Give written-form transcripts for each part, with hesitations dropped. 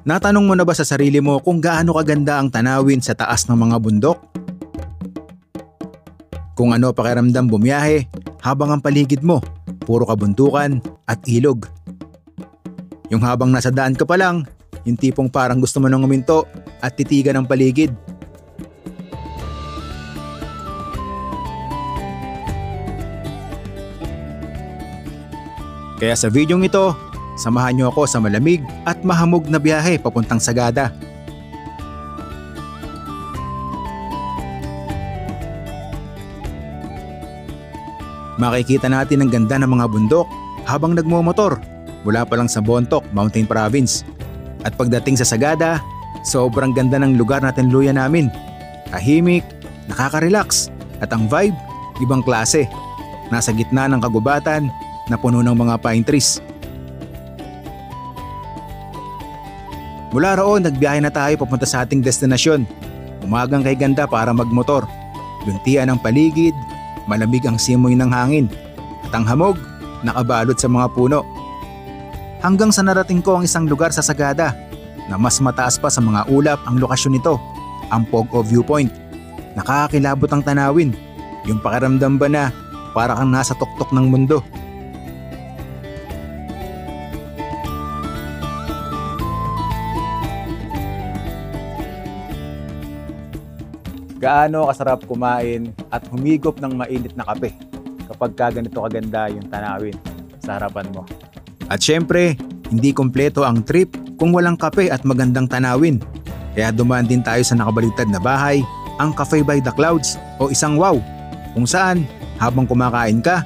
Natanong mo na ba sa sarili mo kung gaano kaganda ang tanawin sa taas ng mga bundok? Kung ano pakiramdam bumiyahe habang ang paligid mo puro kabundukan at ilog? Yung habang nasa daan ka pa lang, yung tipong parang gusto mo nang huminto at titigan ang paligid. Kaya sa videong ito, samahan niyo ako sa malamig at mahamog na biyahe papuntang Sagada. Makikita natin ang ganda ng mga bundok habang nagmumotor mula pa lang sa Bontoc, Mountain Province. At pagdating sa Sagada, sobrang ganda ng lugar na tinluyan namin. Tahimik, nakaka-relax at ang vibe, ibang klase. Nasa gitna ng kagubatan na puno ng mga pine trees. Mula roon, nagbiyahe na tayo papunta sa ating destinasyon. Umagang kay ganda para magmotor. Luntian ang paligid, malamig ang simoy ng hangin, at ang hamog nakabalot sa mga puno. Hanggang sa narating ko ang isang lugar sa Sagada na mas mataas pa sa mga ulap ang lokasyon nito, ang Pogo Viewpoint. Nakakakilabot ang tanawin, yung pakiramdam ba na para kang nasa tuktok ng mundo. Gaano kasarap kumain at humigop ng mainit na kape kapag ganito kaganda yung tanawin sa harapan mo. At syempre, hindi kompleto ang trip kung walang kape at magandang tanawin. Kaya dumaan din tayo sa nakabaligtad na bahay, ang Cafe by the Clouds o isang wow, kung saan habang kumakain ka,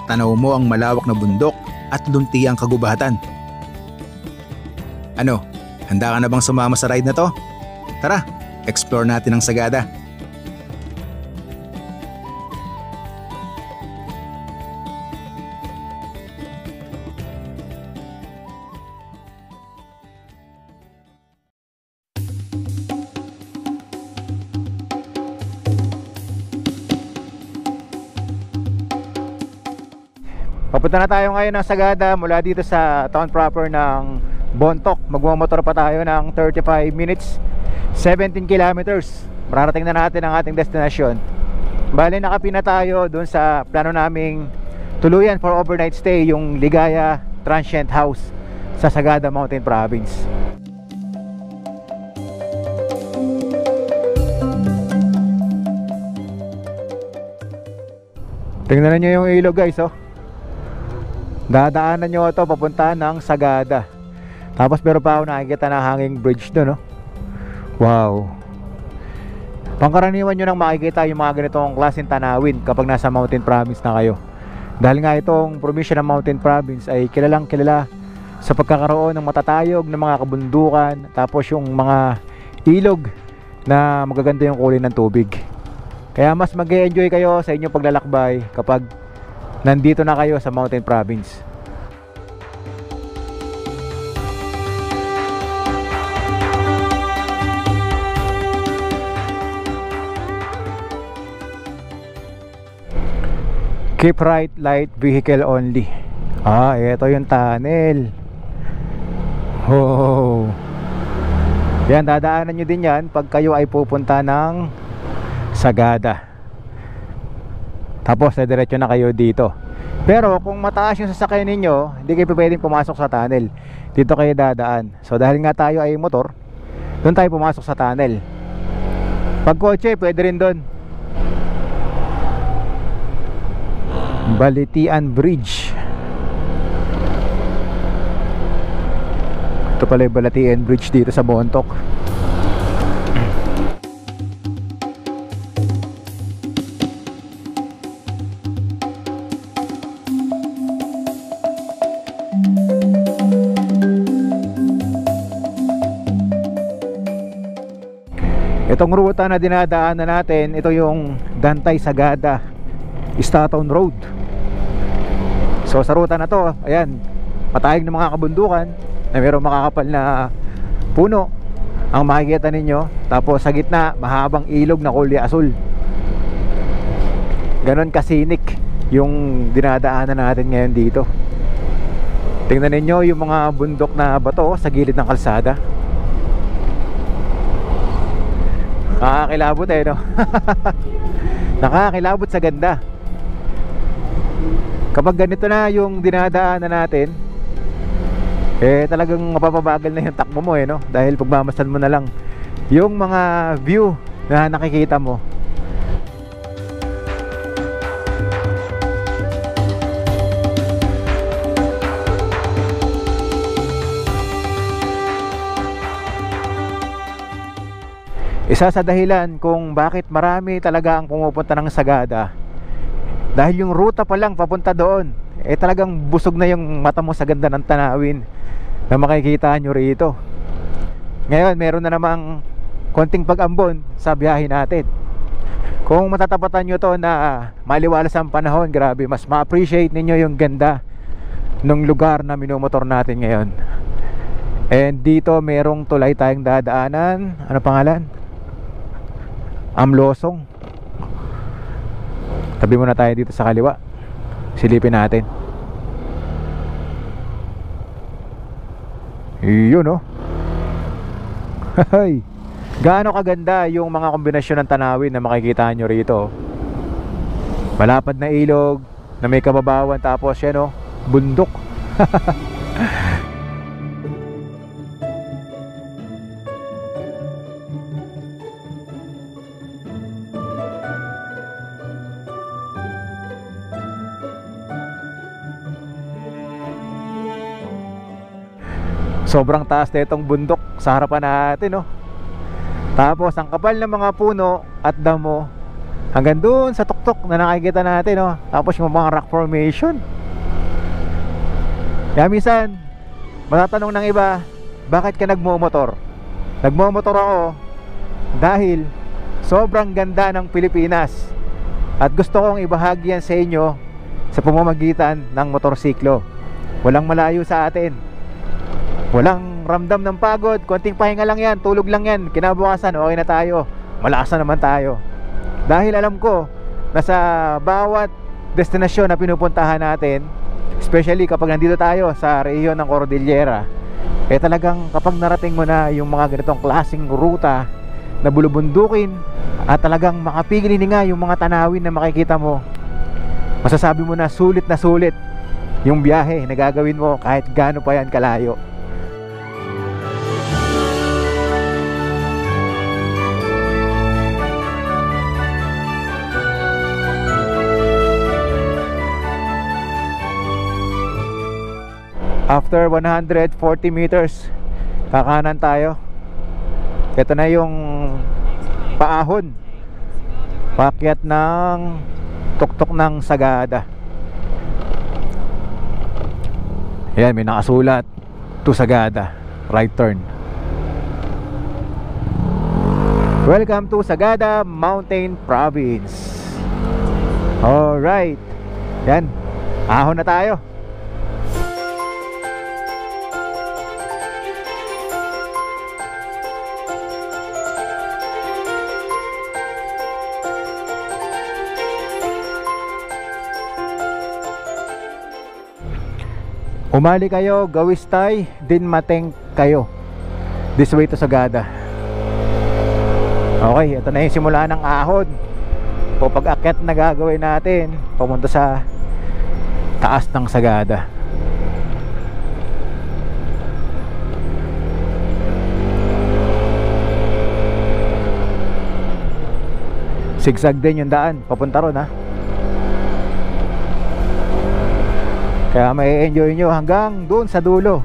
tanaw mo ang malawak na bundok at luntiang kagubatan. Ano, handa ka na bang sumama sa ride na to? Tara, explore natin ang Sagada. Papunta na tayo ngayon ng Sagada mula dito sa town proper ng Bontoc. Magmamotor pa tayo ng 35 minutes, 17 kilometers. Mararating na natin ang ating destinasyon. Bale, nakapina tayo dun sa plano naming tuluyan for overnight stay, yung Ligaya Transient House sa Sagada Mountain Province. Tingnan nyo yung ilog guys, oh. Dadaanan nyo ito papunta ng Sagada. Tapos meron pa ako nakikita na hanging bridge doon, no? Wow. Pangkaraniwan nyo nang makikita yung mga ganitong klaseng tanawin kapag nasa mountain province na kayo. Dahil nga itong probinsya ng mountain province ay kilalang kilala sa pagkakaroon ng matatayog ng mga kabundukan, tapos yung mga ilog na magaganda yung kulay ng tubig. Kaya mas mag-e-enjoy kayo sa inyong paglalakbay kapag nandito na kayo sa mountain province. Keep right, light vehicle only. Ito yung tunnel. Oh. Yan, dadaanan nyo din yan pag kayo ay pupunta ng Sagada. Tapos diretso na kayo dito. Pero kung mataas yung sasakyan ninyo, hindi kayo pwedeng pumasok sa tunnel. Dito kayo dadaan. So dahil nga tayo ay motor, doon tayo pumasok sa tunnel. Pag kotse, pwede rin doon. Balitian Bridge. Ito pala yung Balitian Bridge dito sa Bontoc. Itong ruta na dinadaanan natin, ito yung Dantay Sagada Statown Road. So sa ruta na to, ayan, patayog ng mga kabundukan na mayroong makakapal na puno ang makikita ninyo. Tapos sa gitna, mahabang ilog na kulay asul. Ganon kasinik yung dinadaanan natin ngayon dito. Tingnan ninyo yung mga bundok na bato sa gilid ng kalsada. Nakakilabot eh, no? Nakakilabot sa ganda. Kapag ganito na yung dinadaanan natin, eh talagang mapapabagal na yung takbo mo eh, no? Dahil pagmamasdan mo na lang yung mga view na nakikita mo. Isa sa dahilan kung bakit marami talaga ang pumupunta ng Sagada, dahil yung ruta pa lang papunta doon, eh talagang busog na yung mata mo sa ganda ng tanawin na makikita nyo rito. Ngayon meron na namang konting pag-ambon sa biyahe natin. Kung matatapatan nyo to na maliwalas ang panahon, grabe, mas ma-appreciate ninyo yung ganda ng lugar na minumotor natin ngayon. And dito merong tulay tayong dadaanan. Ano pangalan? Amlosong. Tabi muna tayo dito sa kaliwa. Silipin natin. Yun, no? Hay. Gaano kaganda yung mga kombinasyon ng tanawin na makikita nyo rito. Malapad na ilog na may kababawan, tapos yan, no, bundok. Sobrang taas na itong bundok sa harapan natin, no? Tapos ang kapal ng mga puno at damo hanggang doon sa tuktok na nakikita natin, no? Tapos yung mga rock formation. Kaya minsan matatanong ng iba, bakit ka nagmumotor? Nagmumotor ako dahil sobrang ganda ng Pilipinas at gusto kong ibahagi yan sa inyo sa pamamagitan ng motorsiklo. Walang malayo sa atin, walang ramdam ng pagod, konting pahinga lang yan, tulog lang yan, kinabukasan okay na tayo, malakas na naman tayo. Dahil alam ko na sa bawat destinasyon na pinupuntahan natin, especially kapag nandito tayo sa rehiyon ng Cordillera, eh talagang kapag narating mo na yung mga ganitong klaseng ruta na bulubundukin at talagang makapigil nga yung mga tanawin na makikita mo, masasabi mo na sulit yung biyahe na gagawin mo kahit gaano pa yan kalayo. After 140 meters, kakanan tayo. Ito na yung paahon, paakyat ng tuktok ng Sagada. Ayan, may nakasulat, to Sagada, right turn. Welcome to Sagada Mountain Province. Alright, yan, ahon na tayo. Umali kayo, Gawistay, Dinmateng kayo. This way to Sagada. Okay, ito na yung simula ng ahon. O pag-akyat na gagawin natin papunta sa taas ng Sagada. Sigsag din yung daan papunta ron, ha. Kaya may enjoy nyo hanggang doon sa dulo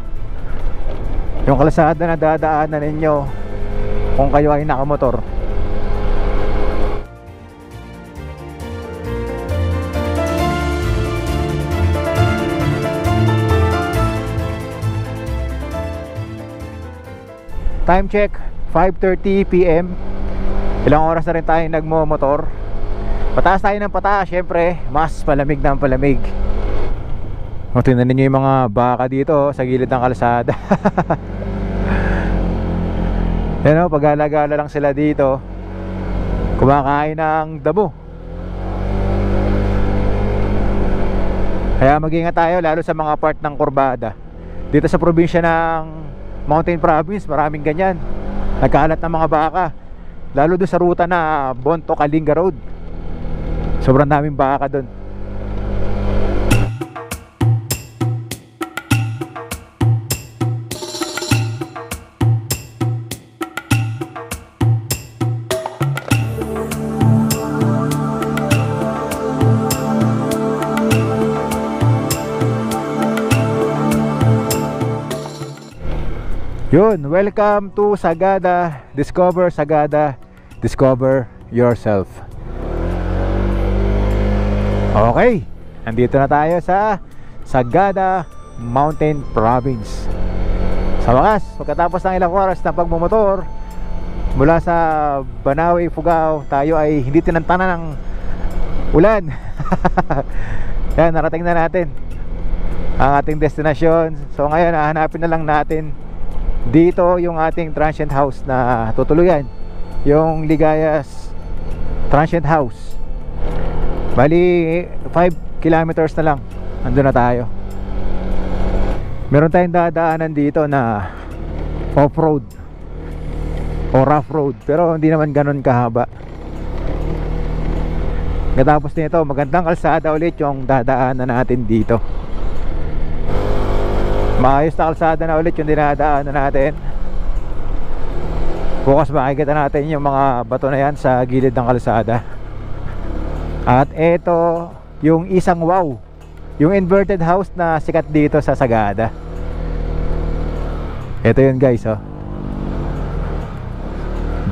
yung kalsada na dadaanan ninyo kung kayo ay nakamotor. Time check, 5:30 PM. Ilang oras na rin tayo nagmo-motor. Pataas tayo ng pataas, syempre mas palamig na ang palamig. O, tingnan ninyo yung mga baka dito sa gilid ng kalsada. Yan o, pag-alagala lang sila dito, kumakain ng damo. Kaya mag-ingat tayo lalo sa mga part ng kurbada. Dito sa probinsya ng Mountain Province, maraming ganyan, nagkalat ng mga baka. lalo doon sa ruta na Bonto Kalinga Road. Sobrang daming baka doon. Yun, welcome to Sagada. Discover Sagada. Discover yourself. Okay, nandito na tayo sa Sagada Mountain Province. Sa wakas, pagkatapos ng ilang oras na pagmumotor mula sa Banawe, Ifugao, tayo ay hindi tinantanan ng ulan. Yan, narating na natin ang ating destinasyon. So ngayon, hahanapin na lang natin dito yung ating transient house na tutuluyan, yung Ligayas Transient House. Bali 5 kilometers na lang, andun na tayo. Meron tayong dadaanan dito na off-road o rough road, pero hindi naman ganun kahaba. Katapos nito, magandang kalsada ulit yung dadaanan natin dito. Maayos na kalsada na ulit yung dinadaanan natin. Bukas makikita natin yung mga bato na yan sa gilid ng kalsada. At ito yung isang wow, yung inverted house na sikat dito sa Sagada. Ito yun guys, oh.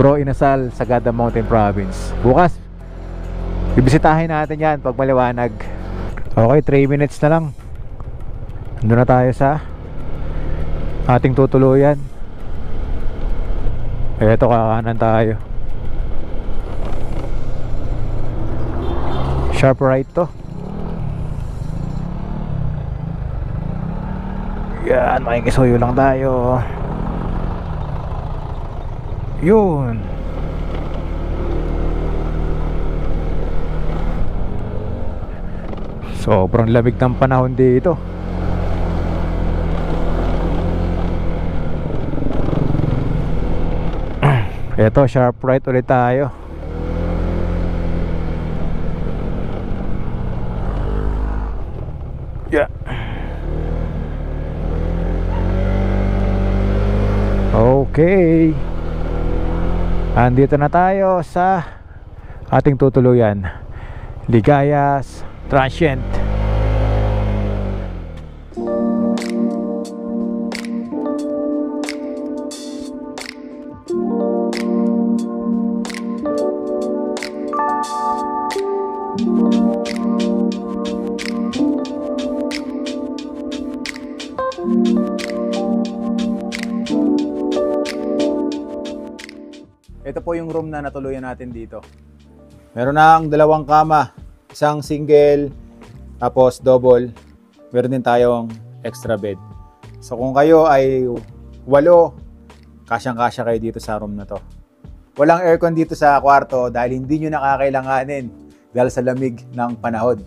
Bro Inasal, Sagada Mountain Province. Bukas bibisitahin natin yan pag maliwanag. Okay, 3 minutes na lang, andun na tayo sa ating tutuluyan. Eto, kakanan tayo. Sharp right to. Yan, makikisuyo lang tayo. Yun. Sobrang lamig ng panahon dito. Eto, sharp right ulit tayo. Yeah. Okay. Andito na tayo sa ating tutuluyan, Ligayas Transient. Ito po yung room na natuluyan natin dito. Meron ng 2 kama, isang single, tapos double. Meron din tayong extra bed. So kung kayo ay 8, kasyang-kasya kayo dito sa room na to. Walang aircon dito sa kwarto dahil hindi nyo nakakailanganin dahil sa lamig ng panahon.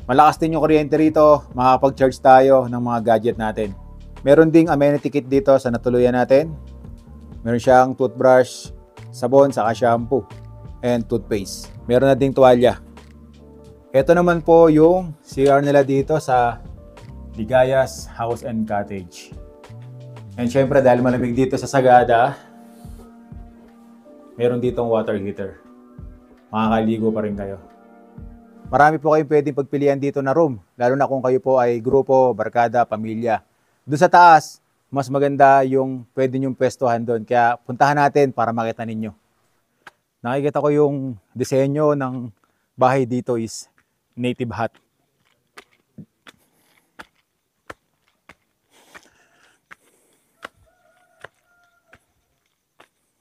Malakas din yung kuryente rito, makakapag-charge tayo ng mga gadget natin. Meron ding amenity kit dito sa natuluyan natin. Meron siyang toothbrush, sabon, saka shampoo, and toothpaste. Meron na ding tuwalya. Ito naman po yung CR nila dito sa Ligayas House and Cottage. And syempre dahil malamig dito sa Sagada, meron ditong water heater. Makakaligo pa rin kayo. Marami po kayong pwedeng pagpilian dito na room, lalo na kung kayo po ay grupo, barkada, pamilya. Doon sa taas, mas maganda yung pwede nyong pwestuhan doon. Kaya puntahan natin para makita ninyo. Nakikita ko yung disenyo ng bahay dito is native hut.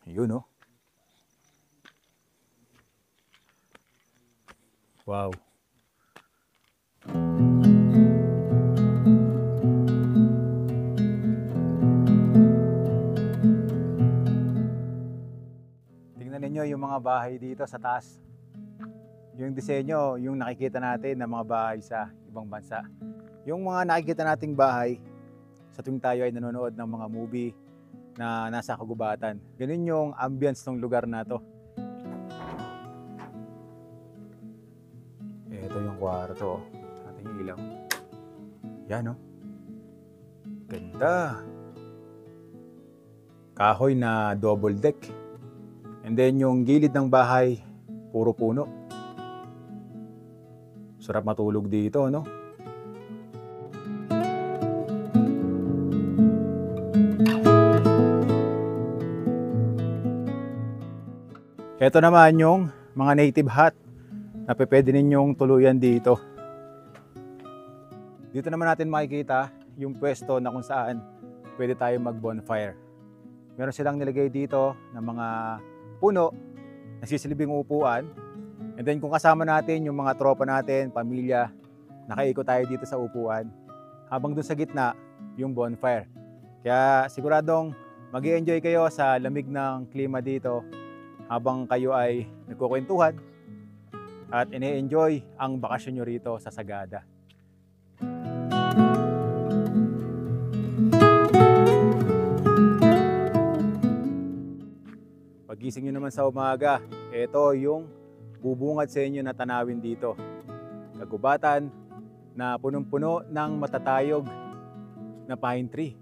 Yun, oh. Wow. Tingnan ninyo yung mga bahay dito sa taas. Yung disenyo, yung nakikita natin ng mga bahay sa ibang bansa. Yung mga nakikita nating bahay sa tuwing tayo ay nanonood ng mga movie na nasa kagubatan. Ganun yung ambience ng lugar na to. ng kwarto. Ating yung ilaw. Yan, oh. Ganda. Kahoy na double deck. And then yung gilid ng bahay, puro puno. Sarap matulog dito, no? Ito naman yung mga native hut na pwede ninyong tuluyan dito. Dito naman natin makikita yung pwesto na kung saan pwede tayo mag-bonfire. Meron silang nilagay dito ng mga puno na sisilbing upuan. And then kung kasama natin yung mga tropa natin, pamilya, nakaikot tayo dito sa upuan. Habang dun sa gitna, yung bonfire. Kaya siguradong mag-i-enjoy kayo sa lamig ng klima dito habang kayo ay nagkukwentuhan at ine-enjoy ang bakasyon nyo rito sa Sagada. Pagising nyo naman sa umaga, ito yung bubungad sa inyo na tanawin dito. Kagubatan na punong-puno ng matatayog na pine tree.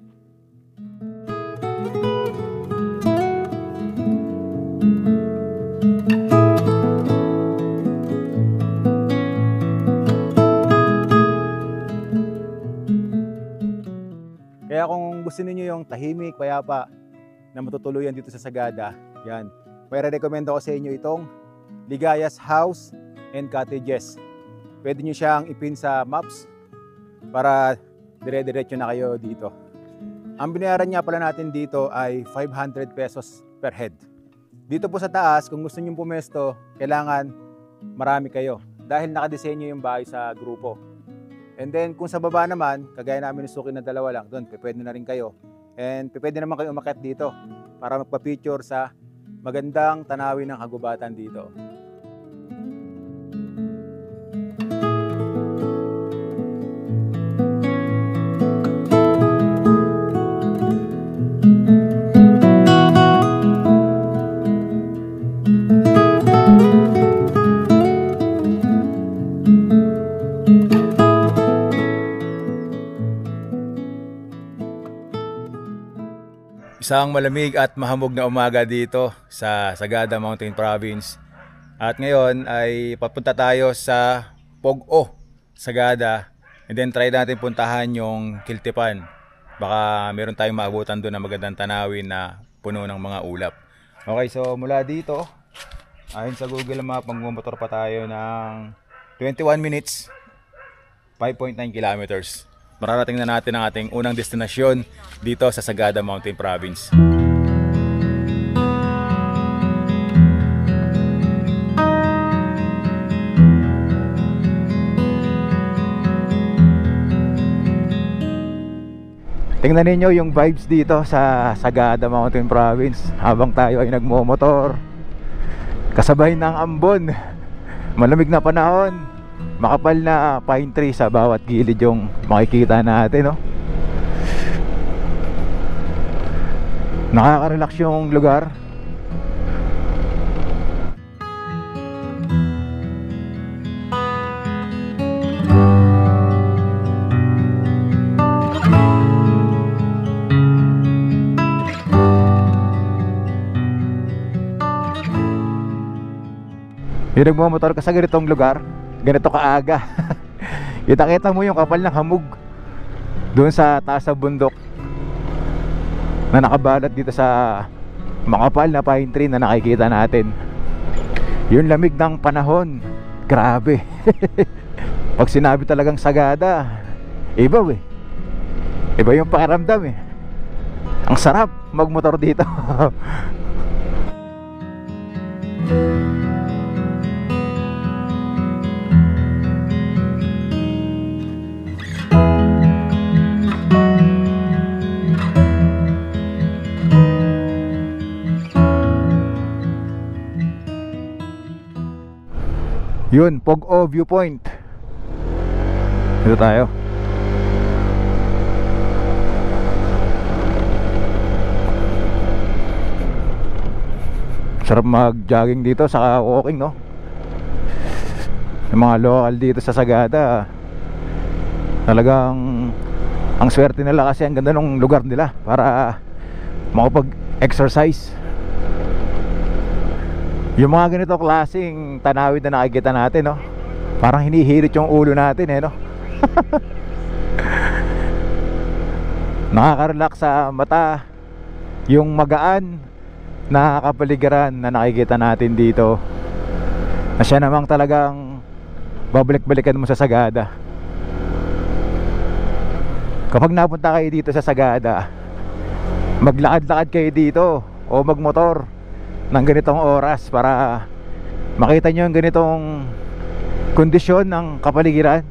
Kaya kung gusto niyo yung tahimik, payapa na matutuluyan dito sa Sagada, yan. May re-recommend ako sa inyo itong Ligaya's House and Cottages. Pwede niyo siyang ipin sa maps para dire-diretso na kayo dito. Ang binayaran nga pala natin dito ay 500 pesos per head. Dito po sa taas, kung gusto niyo pumesto, kailangan marami kayo dahil nakadesenyo yung bahay sa grupo. And then kung sa baba naman, kagaya namin ni Suki na dalawa lang, doon pwede na rin kayo. And pwede naman kayo umakyat dito para magpa-picture sa magandang tanawin ng kagubatan dito. Isang malamig at mahamog na umaga dito sa Sagada Mountain Province. At ngayon ay papunta tayo sa Pog-o, Sagada. And then try natin puntahan yung Kiltipan. Baka meron tayong maabutan doon na magandang tanawin na puno ng mga ulap. Okay, so mula dito, ayon sa Google Map, magmumotor pa tayo ng 21 minutes, 5.9 kilometers. Mararating na natin ang ating unang destinasyon dito sa Sagada Mountain Province. Tingnan ninyo yung vibes dito sa Sagada Mountain Province habang tayo ay nagmomotor. Kasabay ng ambon, malamig na panahon, makapal na pine tree sa bawat gilid yung makikita natin, no? Nakaka-relax yung lugar. Yung nagmamotor ka sa ganitong lugar, ganito kaaga, kita-kita mo yung kapal ng hamog doon sa taas ng bundok na nakabalat dito sa makapal na pine tree na nakikita natin. Yung lamig ng panahon, grabe. Pag sinabi talagang Sagada, iba eh. Iba yung pakiramdam eh. Ang sarap magmotor dito. Yun, Pog-o viewpoint. Dito tayo. Sarap mag-jogging dito, saka walking, no? Yung mga local dito sa Sagada, talagang ang swerte nila kasi ang ganda ng lugar nila para makapag-exercise. Yung mga ganito klaseng tanawin na nakikita natin, no? Parang hinihirit yung ulo natin, no? Nakaka-relax sa mata yung magaan na kapaligiran na nakikita natin dito, na siya namang talagang babalik-balikan mo sa Sagada. Kapag napunta kayo dito sa Sagada, maglakad-lakad kayo dito o magmotor ng ganitong oras para makita nyo yung ganitong kondisyon ng kapaligiran.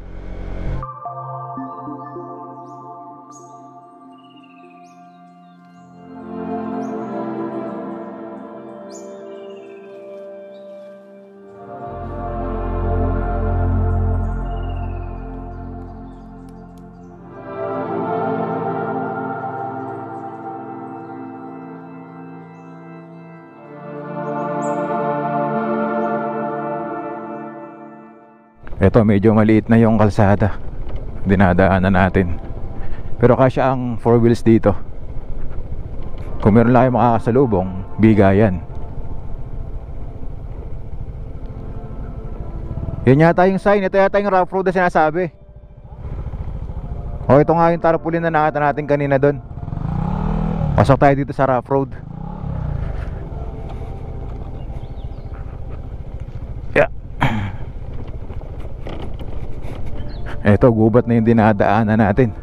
Ito, medyo maliit na yung kalsada dinadaanan natin, pero kasya ang 4 wheels dito. Kung meron lang kayo makakasalubong, bigayan. Yan yata yung sign. Ito yata yung rough road na sinasabi. O, ito nga yung tarpaulin na nakita natin kanina doon. Pasok tayo dito sa rough road. Yeah. Eto, gubat na yung dinadaanan natin.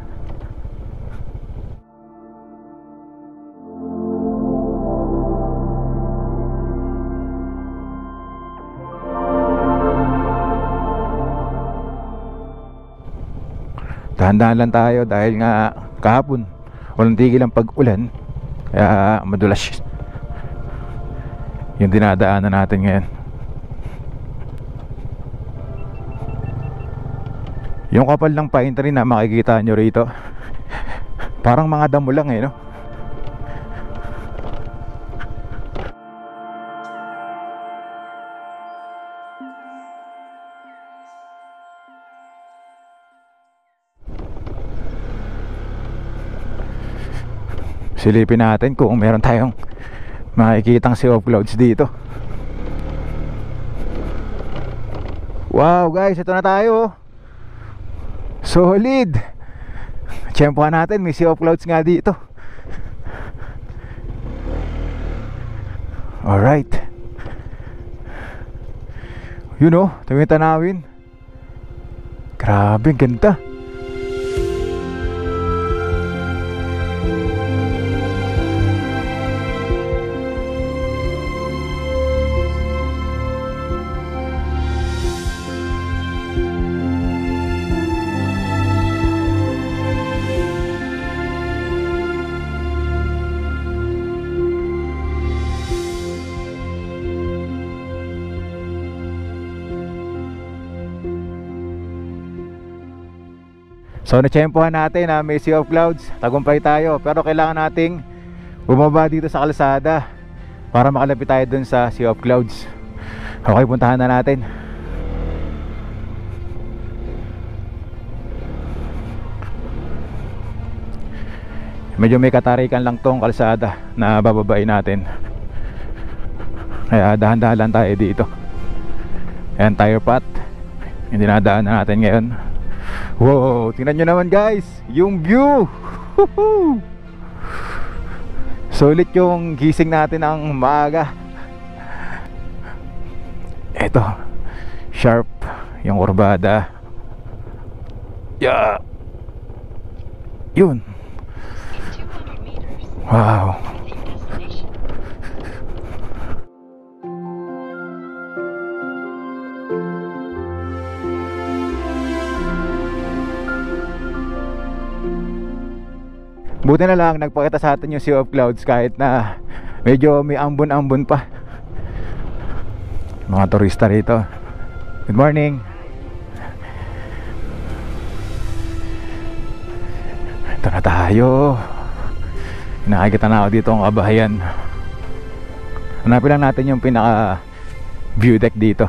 Dahan-dahan lang tayo dahil nga kahapon walang tigil ang pag-ulan, kaya madulas yung dinadaanan natin ngayon. Yung kapal ng pine tree na makikita nyo rito, parang mga damo lang, no? Silipin natin kung meron tayong makikitang sea of clouds dito. Wow guys, ito na tayo. Solid. Tiyempohan natin, may sea of clouds nga dito. Alright. Yun, oh, ito yung tanawin. Grabe, ganda. So natsyempohan natin na may sea of clouds, tagumpay tayo, pero kailangan nating bumaba dito sa kalsada para makalapit tayo dun sa sea of clouds. Okay, puntahan na natin. Medyo may katarikan lang tong kalsada na bababain natin, kaya dahan-dahan lang tayo dito. Ayan, tire path yung dinadaanan natin ngayon. Wow, tingnan nyo naman guys, yung view. Solid yung gising natin ng maaga. Eto, sharp yung kurbada. Yeah. Yun. Wow. Buti na lang nagpakita sa atin yung sea of clouds kahit na medyo may ambon-ambon pa. Mga turista rito. Good morning. Ito na tayo. Nakikita na ako dito ang kabahayan. Hanapin lang natin yung pinaka view deck dito.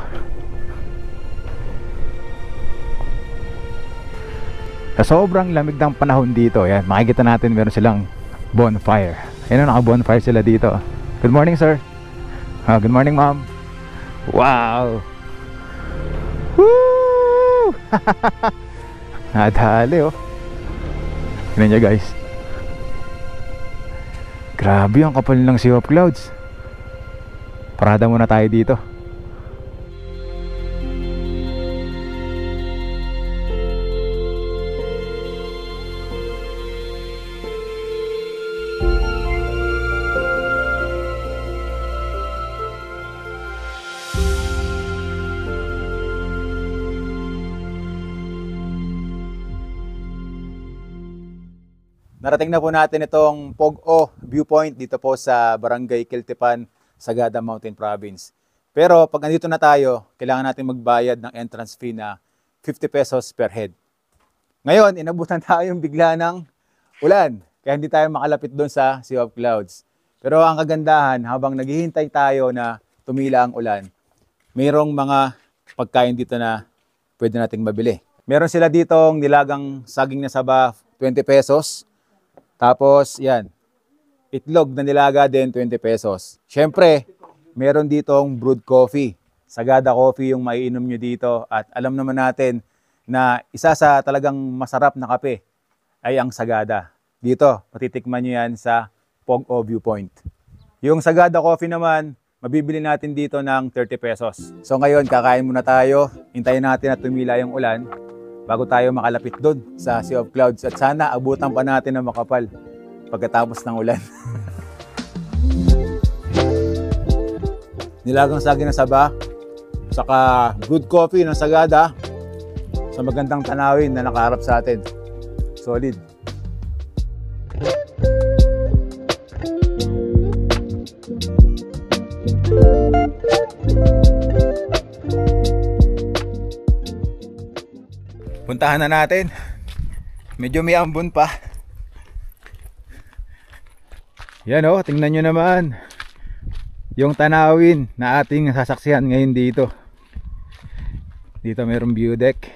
Sa sobrang lamig ng panahon dito, yan, makikita natin meron silang bonfire. Ayun, naka-bonfire sila dito. Good morning, sir. Good morning, ma'am. Wow! Woo! Nadali, oh. Tignan nyo, guys. Grabe ang kapal ng Sea of Clouds. Parada muna tayo dito. Narating na po natin itong Pog-o viewpoint dito po sa Barangay Quiltipan, Sagada Mountain Province. Pero pag nandito na tayo, kailangan natin magbayad ng entrance fee na 50 pesos per head. Ngayon, inabutan tayong bigla ng ulan, kaya hindi tayo makalapit doon sa Sea of Clouds. Pero ang kagandahan, habang naghihintay tayo na tumila ang ulan, mayroong mga pagkain dito na pwede nating mabili. Meron sila ditong nilagang saging na saba, 20 pesos. Tapos, yan, itlog na nilaga din, 20 pesos. Siyempre, meron ditong brewed coffee. Sagada Coffee yung maiinom nyo dito. At alam naman natin na isa sa talagang masarap na kape ay ang Sagada. Dito, matitikman nyo yan sa Pog-o Viewpoint. Yung Sagada Coffee naman, mabibili natin dito ng 30 pesos. So ngayon, kakain muna tayo. Hintayin natin na tumila yung ulan bago tayo makalapit doon sa Sea of Clouds. At sana abutan pa natin ng makapal pagkatapos ng ulan. Nilagang saging na saba, saka good coffee ng Sagada sa magandang tanawin na nakaharap sa atin. Solid. Puntahan na natin. Medyo may ambon pa. Yan, oh, tingnan nyo naman yung tanawin na ating sasaksihan ngayon dito. Dito mayroong view deck.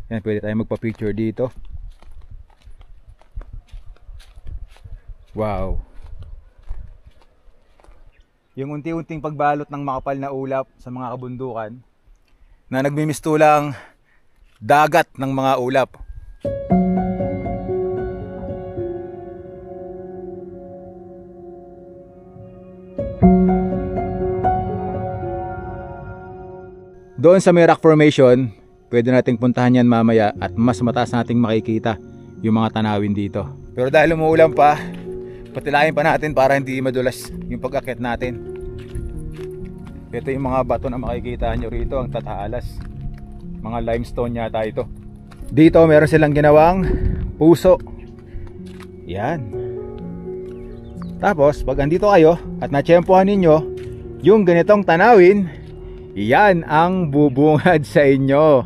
Yan, pwede tayo magpa-picture dito. Wow. Yung unti-unting pagbalot ng makapal na ulap sa mga kabundukan na nagmimistulang dagat ng mga ulap. Doon sa may rock formation, pwede nating puntahan yan mamaya at mas mataas nating makikita yung mga tanawin dito. Pero dahil umuulan pa, patilayin pa natin para hindi madulas yung pag-akyat natin. Ito yung mga bato na makikita nyo rito, ang tataalas. Mga limestone yata ito. Dito meron silang ginawang puso. Yan. Tapos pag andito kayo at natsyempohan ninyo yung ganitong tanawin, yan ang bubungad sa inyo.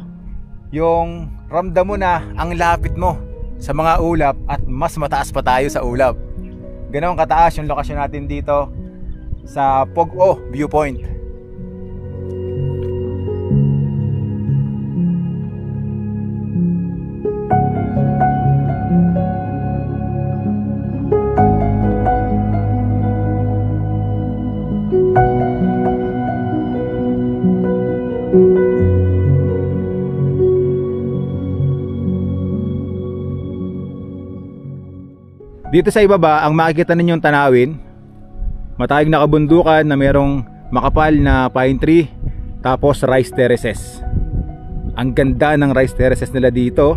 Yung ramdam mo na ang lapit mo sa mga ulap at mas mataas pa tayo sa ulap. Ganoon kataas yung lokasyon natin dito sa Pog-o Viewpoint. Dito sa ibaba, ang makikita ninyong tanawin, matayog na kabundukan na merong makapal na pine tree, tapos rice terraces. Ang ganda ng rice terraces nila dito.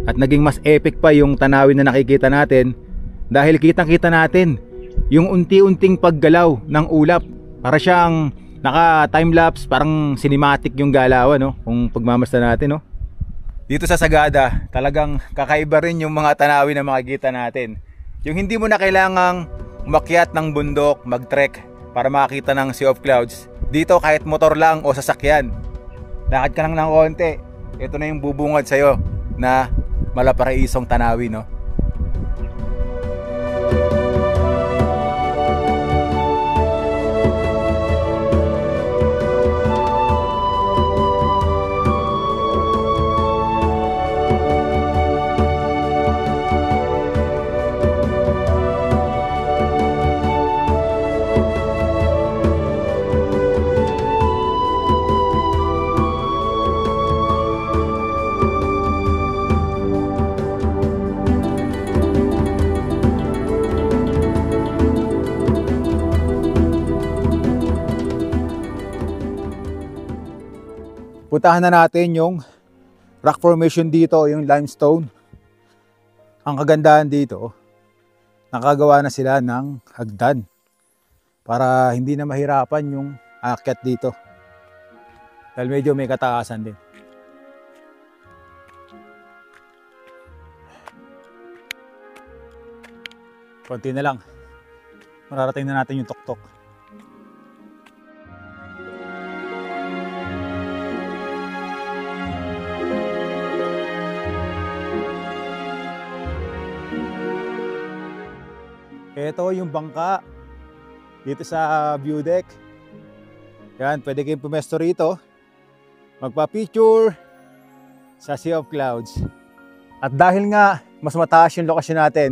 At naging mas epic pa yung tanawin na nakikita natin dahil kitang-kita natin yung unti-unting paggalaw ng ulap. Para siyang naka time-lapse, parang cinematic yung galawan, no? Kung pagmamasta natin, no? Dito sa Sagada, talagang kakaiba rin yung mga tanawin na makikita natin. Yung hindi mo na kailangang umakyat ng bundok, mag-trek para makakita ng Sea of Clouds. Dito kahit motor lang o sasakyan, lakad ka lang ng konti, ito na yung bubungad sa'yo na malaparaisong tanawin, no? Puntahan na natin yung rock formation dito, yung limestone. Ang kagandahan dito, nakagawa na sila ng hagdan para hindi na mahirapan yung aakyat dito. Dahil medyo may kataasan din. Konti na lang. Mararating na natin yung tuktok. Ito yung bangka dito sa view deck. Yan, pwede kayong pumesto rito, magpa-picture sa Sea of Clouds. At dahil nga mas mataas yung lokasyon natin,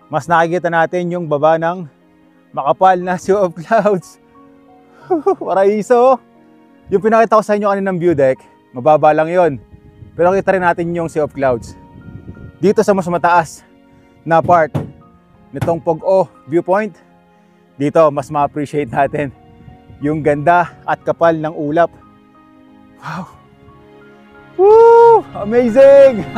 mas nakikita natin yung baba ng makapal na Sea of Clouds. Paraiso! Yung pinakita ko sa inyo kaninang view deck, mababa lang yon. Pero kita rin natin yung Sea of Clouds. Dito sa mas mataas na part nitong Pog-o viewpoint, dito mas ma-appreciate natin yung ganda at kapal ng ulap. Wow! Woo! Amazing!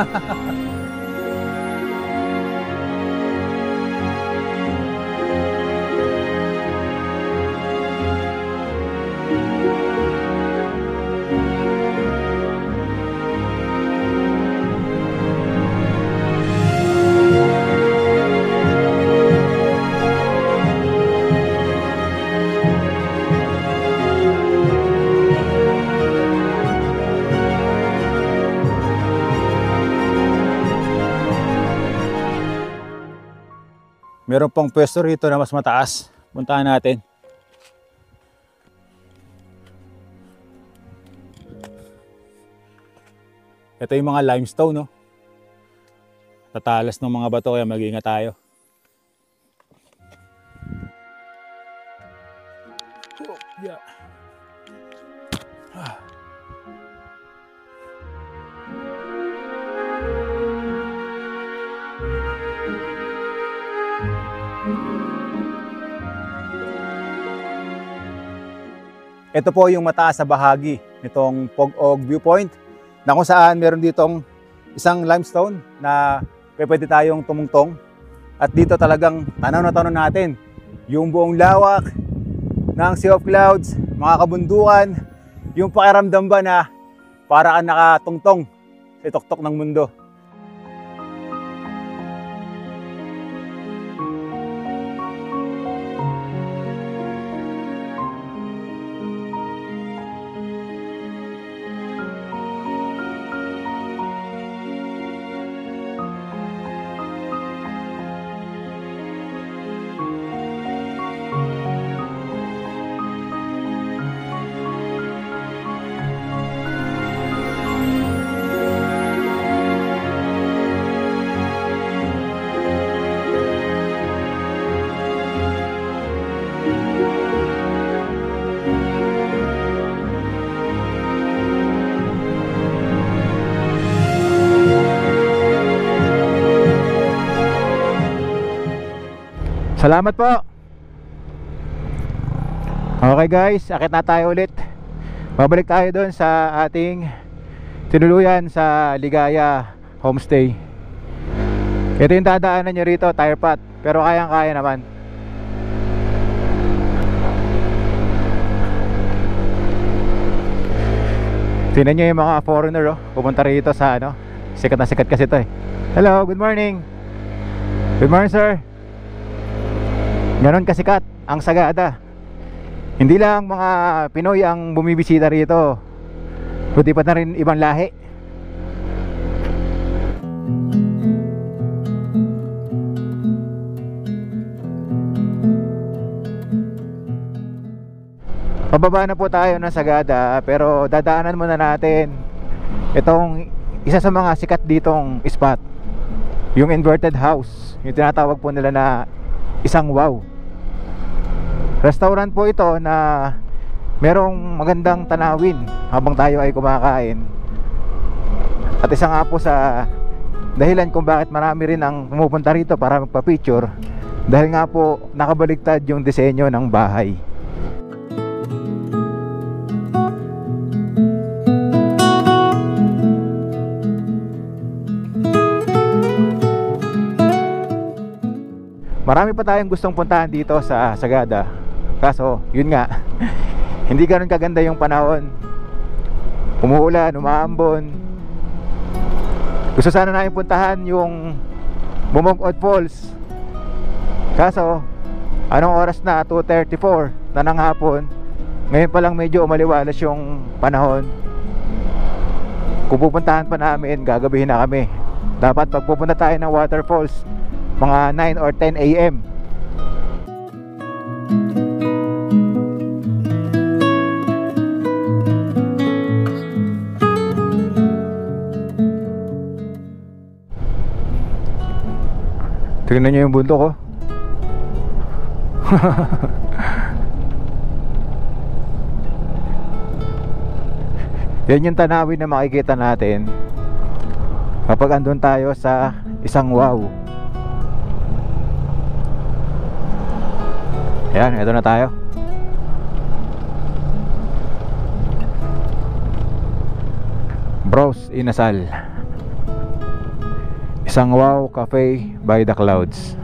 Meron pong pwesto rito na mas mataas. Puntahan natin. Ito yung mga limestone, no? Tatalas ng mga bato, kaya mag-iingat tayo. Oh, yeah. Ito po yung mataas sa bahagi nitong Pog-o viewpoint, na kung saan meron ditong isang limestone na pwede tayong tumungtong. At dito talagang tanaw na tanaw natin yung buong lawak ng Sea of Clouds, mga kabundukan, yung pakiramdam ba na para kang nakatungtong sa tuktok ng mundo. Salamat po. Okay guys, akit na tayo ulit. Babalik tayo doon sa ating tinuluyan sa Ligaya Homestay. Ito yung dadaanan nyo rito, tire path, pero kayang-kaya naman. Tingnan nyo yung mga foreigner, oh, pupunta rito sa ano, sikat na sikat kasi ito eh. Hello, good morning. Good morning sir. Ganon kasikat ang Sagada. Hindi lang mga Pinoy ang bumibisita rito, kundi pa na rin ibang lahi. Pababa na po tayo ng Sagada, pero dadaanan muna natin itong isa sa mga sikat ditong spot, yung inverted house, yung tinatawag po nila na isang wow. Restaurant po ito na merong magandang tanawin habang tayo ay kumakain. At isa nga po sa dahilan kung bakit marami rin ang pumupunta rito para magpa-picture, dahil nga po nakabaligtad yung disenyo ng bahay. Marami pa tayong gustong puntahan dito sa Sagada. Kaso, yun nga, hindi ganun kaganda yung panahon. Umuulan, umaambon. Gusto sana namin puntahan yung Bumugod Falls. Kaso, anong oras na? 2:34 na ng hapon. Ngayon pa lang medyo umaliwalas yung panahon. Kung pupuntahan pa namin, gagabihin na kami. Dapat pag pupunta tayo ng waterfalls, mga 9 or 10 AM. Tingnan nyo yung bundok, oh. Yan yung tanawin na makikita natin kapag andun tayo sa Isang Wow. Ayan, ito na tayo. Bros Inasal, Isang Wow Cafe by the Clouds.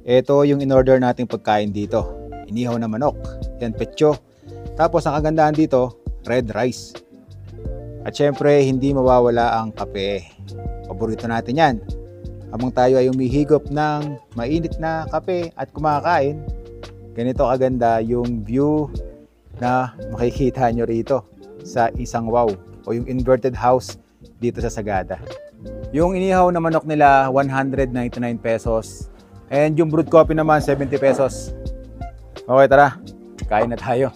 Ito yung in-order nating pagkain dito. Inihaw na manok. Yan, petso. Tapos ang kagandahan dito, red rice. At syempre, hindi mawawala ang kape. Paborito natin yan. Habang tayo ay umihigop ng mainit na kape at kumakain, ganito kaganda yung view na makikita nyo rito sa Isang Wow o yung inverted house dito sa Sagada. Yung inihaw na manok nila, 199 pesos. And yung brewed coffee naman, 70 pesos. Okay, tara. Kain na tayo.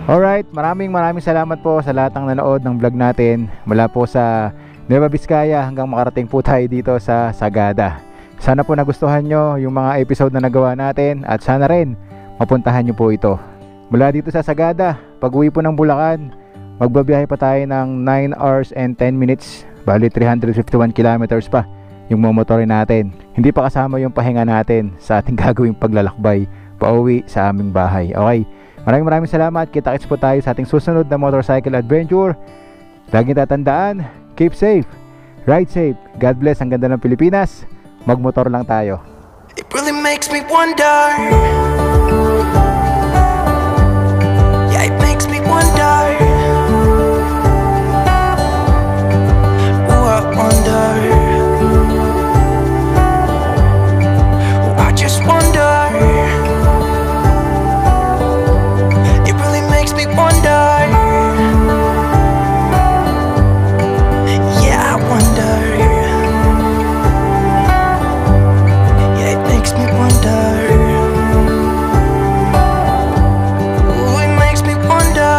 Alright, maraming salamat po sa lahat ng nanood ng vlog natin mula po sa Nueva Vizcaya hanggang makarating po tayo dito sa Sagada. Sana po nagustuhan nyo yung mga episode na nagawa natin at sana rin mapuntahan nyo po ito. Mula dito sa Sagada, pag uwi po ng Bulacan, magbabiyahe pa tayo ng 9 hours and 10 minutes. Bali 351 kilometers pa yung momotorin natin. Hindi pa kasama yung pahinga natin sa ating gagawing paglalakbay pauwi sa aming bahay. Okay? Maraming salamat. Kita-kits po tayo sa ating susunod na motorcycle adventure. Laging tatandaan, keep safe, ride safe. God bless. Ang ganda ng Pilipinas. Magmotor lang tayo. It really makes me wonder. Yeah, it makes me wonder. Oh, I wonder. Oh, I just wonder. Wonder, yeah, I wonder, yeah, it makes me wonder, ooh, it makes me wonder.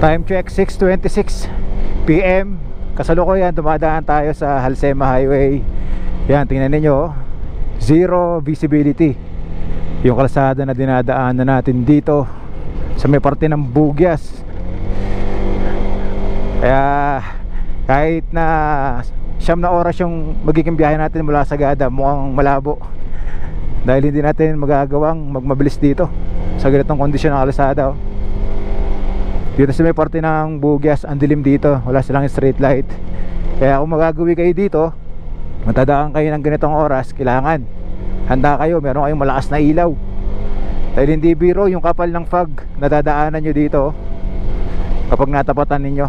Time check, 6:26 PM. Kasalukuyan, dumadaan tayo sa Halsema Highway. Yan, tingnan ninyo, zero visibility yung kalsada na dinadaanan natin dito sa may parte ng Bugyas. Kaya kahit na 9 na oras yung magiging biyahe natin mula sa Sagada, mukhang malabo dahil hindi natin magagawang magmabilis dito sa ganitong kondisyon ng kalsada. Dito sa may parte ng Bugyas, ang dilim dito, wala silang street light. Kaya kung magagawi kayo dito, matadaan kayo ng ganitong oras, kailangan handa kayo, meron kayong malakas na ilaw. Dahil hindi biro yung kapal ng fog na dadaanan nyo dito kapag natapatan ninyo.